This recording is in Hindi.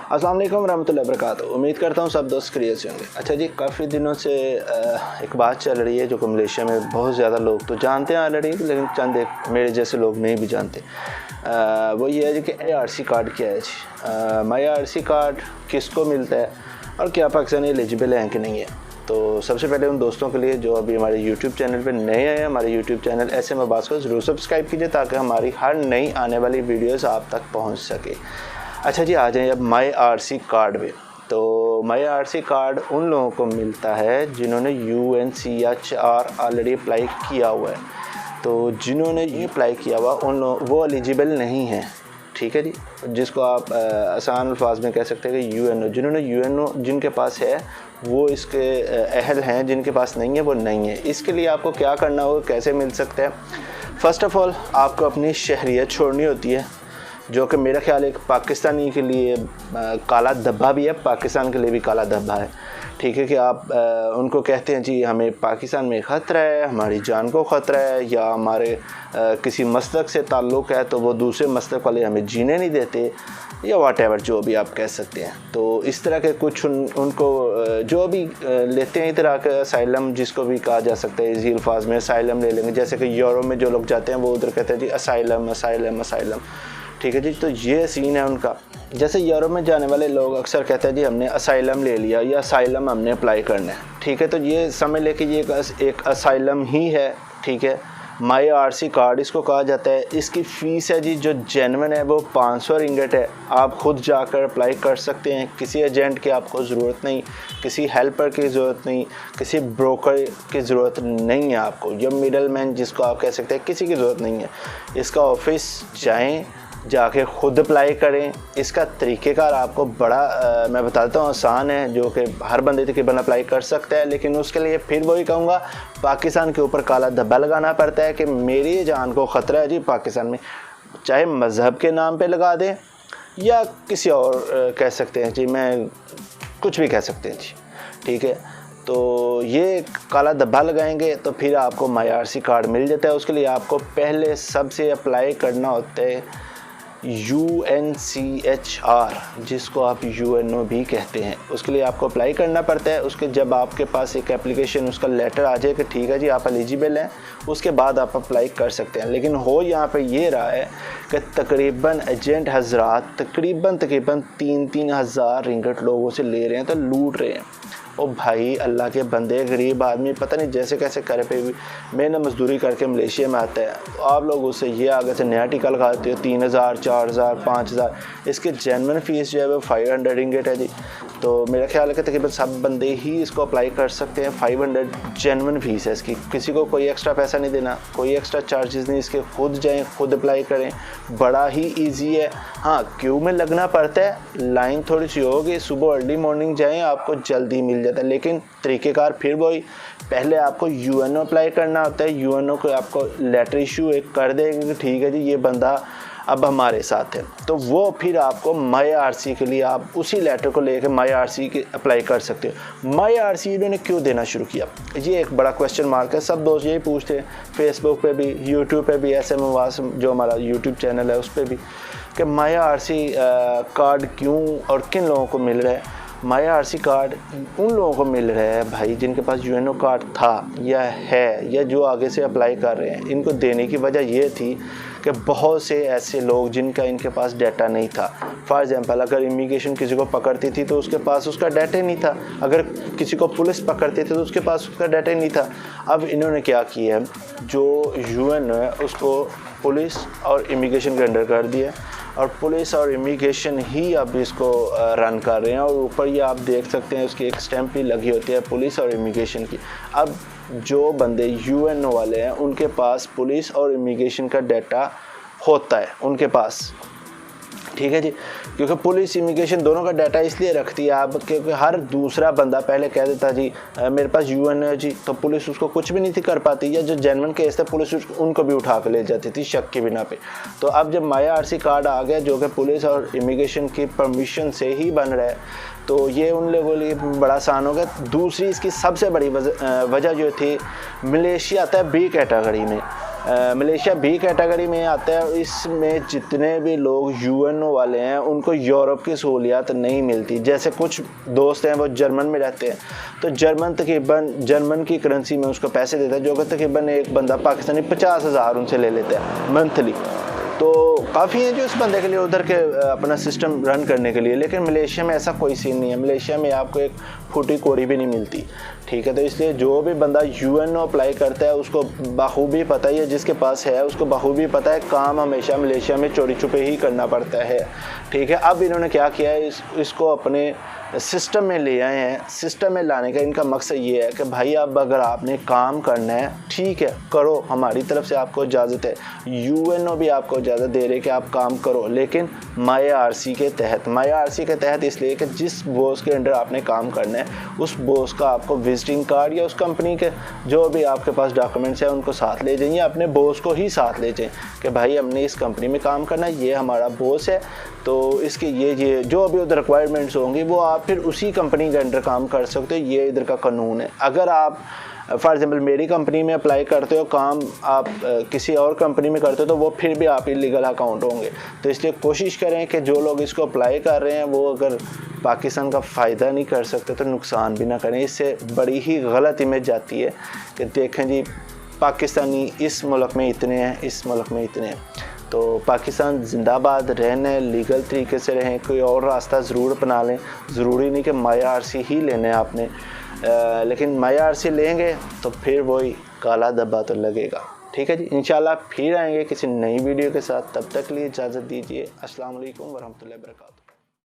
अस्सलाम वालेकुम रहमतुल्लाहि व बरकातुहू। उम्मीद करता हूँ सब दोस्त खैरियत से होंगे। अच्छा जी, काफ़ी दिनों से एक बात चल रही है जो कि मलेशिया में बहुत ज़्यादा लोग तो जानते हैं ऑलरेडी, लेकिन चंद एक मेरे जैसे लोग नहीं भी जानते। वो ये है जी कि MyRC कार्ड क्या है जी। MyRC कार्ड किसको मिलता है और क्या पाकिस्तान एलिजिबल है कि नहीं है। तो सबसे पहले उन दोस्तों के लिए जो अभी हमारे YouTube चैनल पे नए आए हैं, हमारे YouTube चैनल SM अब्बास को ज़रूर सब्सक्राइब कीजिए ताकि हमारी हर नई आने वाली वीडियोस आप तक पहुंच सके। अच्छा जी, आ जाएं अब MyRC कार्ड पे। तो MyRC कार्ड उन लोगों को मिलता है जिन्होंने UNCHR ऑलरेडी अप्लाई किया हुआ है। तो जिन्होंने ये अप्लाई किया हुआ उन लोग वो एलिजिबल नहीं हैं, ठीक है जी। जिसको आप आसान अल्फाज में कह सकते हैं कि UNO, जिन्होंने UNO जिनके पास है वो इसके अहल हैं, जिनके पास नहीं है वो नहीं है। इसके लिए आपको क्या करना होगा, कैसे मिल सकता है। फ़र्स्ट ऑफ़ ऑल आपको अपनी शहरियत छोड़नी होती है, जो कि मेरा ख्याल एक पाकिस्तानी के लिए काला धब्बा भी है, पाकिस्तान के लिए भी काला धब्बा है, ठीक है। कि आप उनको कहते हैं जी हमें पाकिस्तान में ख़तरा है, हमारी जान को ख़तरा है, या हमारे किसी मसलक से ताल्लुक़ है तो वो दूसरे मसलक वाले हमें जीने नहीं देते, या व्हाटएवर जो भी आप कह सकते हैं। तो इस तरह के कुछ उनको जो भी लेते हैं, इस तरह का असाइलम जिसको भी कहा जा सकता है, इसी अल्फाज में असाइलम ले लेंगे। जैसे कि यूरोप में जो लोग जाते हैं वो उधर कहते हैं जी असाइलम असाइलम असाइलम, ठीक है जी। तो ये सीन है उनका। जैसे यूरोप में जाने वाले लोग अक्सर कहते हैं जी हमने असाइलम ले लिया या असाइलम हमने अप्लाई करना है, ठीक है। तो ये समझ ले कि ये एक असाइलम ही है, ठीक है। MyRC कार्ड इसको कहा जाता है। इसकी फ़ीस है जी जो जेन्युइन है वो 500 रिंगट है। आप ख़ुद जाकर अप्लाई कर सकते हैं, किसी एजेंट की आपको ज़रूरत नहीं, किसी हेल्पर की ज़रूरत नहीं, किसी ब्रोकर की ज़रूरत नहीं है आपको, या मिडल मैन जिसको आप कह सकते हैं, किसी की ज़रूरत नहीं है। इसका ऑफिस जाएँ, जाके ख़ुद अप्लाई करें। इसका तरीक़ेकार आपको बड़ा मैं बताता हूँ आसान है, जो कि हर बंदे तकरीबन अप्लाई कर सकता है। लेकिन उसके लिए फिर वही कहूँगा, पाकिस्तान के ऊपर काला धब्बा लगाना पड़ता है कि मेरी जान को ख़तरा है जी पाकिस्तान में, चाहे मज़हब के नाम पे लगा दें या किसी और कह सकते हैं जी, मैं कुछ भी कह सकते हैं जी, ठीक है। तो ये काला धब्बा लगाएंगे तो फिर आपको MyRC कार्ड मिल जाता है। उसके लिए आपको पहले सबसे अप्लाई करना होता है UNCHR, जिसको आप UNO भी कहते हैं। उसके लिए आपको अप्लाई करना पड़ता है। उसके जब आपके पास एक एप्लीकेशन उसका लेटर आ जाए कि ठीक है जी आप एलिजिबल हैं, उसके बाद आप अप्लाई कर सकते हैं। लेकिन हो यहाँ पे ये रहा है कि तकरीबन एजेंट हजरात तकरीबन 3-3 हज़ार रिंगट लोगों से ले रहे हैं, तो लूट रहे हैं। ओ भाई अल्लाह के बंदे, गरीब आदमी पता नहीं जैसे कैसे करे पे भी मेहनत मजदूरी करके मलेशिया में आता है, तो आप लोग उससे ये आगे से नया टिका लगा देते हो 3000 4000 5000। इसके जेन्युइन फ़ीस जो है वो 500 रिंगट है जी। तो मेरा ख्याल है कि तकरीबन सब बंदे ही इसको अप्लाई कर सकते हैं। 500 जेन्युइन फ़ीस है इसकी, किसी को कोई एक्स्ट्रा पैसा नहीं देना, कोई एक्स्ट्रा चार्जेस नहीं। इसके खुद जाएं, खुद अप्लाई करें, बड़ा ही ईजी है। हाँ, क्यू में लगना पड़ता है, लाइन थोड़ी सी होगी, सुबह अर्ली मॉर्निंग जाएँ आपको जल्दी मिल जाता है। लेकिन तरीक़ेकार फिर वही, पहले आपको UNO अप्लाई करना होता है। UNO को आपको लेटर इशू एक कर देंगे कि ठीक है जी ये बंदा अब हमारे साथ है, तो वो फिर आपको MyRC के लिए आप उसी लेटर को लेकर MyRC के अप्लाई कर सकते हो। MyRC इन्होंने क्यों देना शुरू किया, ये एक बड़ा क्वेश्चन मार्क है। सब दोस्त यही पूछते हैं, फेसबुक पे भी, यूट्यूब पे भी, SM अब्बास जो हमारा यूट्यूब चैनल है उस पर भी, कि MyRC कार्ड क्यों और किन लोगों को मिल रहा है। MyRC कार्ड उन लोगों को मिल रहा है भाई जिनके पास UNO कार्ड था या है, या जो आगे से अप्लाई कर रहे हैं। इनको देने की वजह ये थी कि बहुत से ऐसे लोग जिनका इनके पास डाटा नहीं था। फॉर एग्ज़ाम्पल, अगर इमिग्रेशन किसी को पकड़ती थी तो उसके पास उसका डाटा ही नहीं था, अगर किसी को पुलिस पकड़ती थी तो उसके पास उसका डाटा ही नहीं था। अब इन्होंने क्या किया है, जो UNO है उसको पुलिस और इमिग्रेशन के अंडर कर दिया, और पुलिस और इमिग्रेशन ही अब इसको रन कर रहे हैं। और ऊपर ये आप देख सकते हैं उसकी एक स्टैंप भी लगी होती है पुलिस और इमिग्रेशन की। अब जो बंदे UNO वाले हैं उनके पास पुलिस और इमिग्रेशन का डाटा होता है उनके पास, ठीक है जी। क्योंकि पुलिस इमिग्रेशन दोनों का डाटा इसलिए रखती है आप, क्योंकि हर दूसरा बंदा पहले कह देता जी मेरे पास UNO है जी, तो पुलिस उसको कुछ भी नहीं थी कर पाती, या जो जेन्युइन केस थे पुलिस उनको भी उठा के ले जाती थी शक की बिना पे। तो अब जब MyRC कार्ड आ गया जो कि पुलिस और इमिग्रेशन की परमिशन से ही बन रहा है, तो ये उन लोगों के लिए बड़ा आसान हो गया। दूसरी इसकी सबसे बड़ी वजह जो थी, मलेशिया आता है B कैटेगरी में, मलेशिया बी कैटेगरी में आता है। इसमें जितने भी लोग यूएनओ वाले हैं उनको यूरोप की सहूलियात नहीं मिलती। जैसे कुछ दोस्त हैं वो जर्मन में रहते हैं, तो जर्मन की करेंसी में उसको पैसे देता है, जो कि तकरीबन एक बंदा पाकिस्तानी 50,000 उनसे ले लेता है मंथली। तो काफ़ी है जो इस बंदे के लिए उधर के अपना सिस्टम रन करने के लिए। लेकिन मलेशिया में ऐसा कोई सीन नहीं है। मलेशिया में आपको एक फूटी कोड़ी भी नहीं मिलती, ठीक है। तो इसलिए जो भी बंदा यूएनओ अप्लाई करता है उसको बखूबी पता है, जिसके पास है उसको बखूबी पता है, काम हमेशा मलेशिया में चोरी छुपे ही करना पड़ता है, ठीक है। अब इन्होंने क्या किया है, इसको अपने सिस्टम में ले आए हैं। सिस्टम में लाने का इनका मकसद ये है कि भाई अब अगर आपने काम करना है, ठीक है, करो, हमारी तरफ से आपको इजाज़त है, यूएनओ भी आपको इजाज़त दे रहे है कि आप काम करो, लेकिन MyRC के तहत। MyRC के तहत इसलिए कि जिस बॉस के अंडर आपने काम करना है उस बॉस का आपको विजिटिंग कार्ड या उस कंपनी के जो भी आपके पास डॉक्यूमेंट्स हैं उनको साथ ले जाइए, अपने बॉस को ही साथ ले जाएं कि भाई हमने इस कंपनी में काम करना है, ये हमारा बॉस है, तो इसके ये जो भी उधर रिक्वायरमेंट्स होंगी वो आप फिर उसी कंपनी के अंडर काम कर सकते हो। ये इधर का कानून है। अगर आप फॉर एग्जांपल मेरी कंपनी में अप्लाई करते हो, काम आप किसी और कंपनी में करते हो, तो वो फिर भी आप इलीगल अकाउंट होंगे। तो इसलिए कोशिश करें कि जो लोग इसको अप्लाई कर रहे हैं वो अगर पाकिस्तान का फ़ायदा नहीं कर सकते तो नुकसान भी ना करें। इससे बड़ी ही गलत इमेज जाती है कि देखें जी पाकिस्तानी इस मुल्क में इतने हैं, इस मुल्क में इतने हैं। तो पाकिस्तान जिंदाबाद, रहने लीगल तरीके से रहें, कोई और रास्ता ज़रूर अपना लें। ज़रूरी नहीं कि MyRC ही लेना है आपने, लेकिन MyRC लेंगे तो फिर वही काला धब्बा तो लगेगा, ठीक है जी। इंशाल्लाह फिर आएंगे किसी नई वीडियो के साथ, तब तक लिए इजाज़त दीजिए। अस्सलाम वालेकुम वरहमतुल्लाहि वबरकातुहू।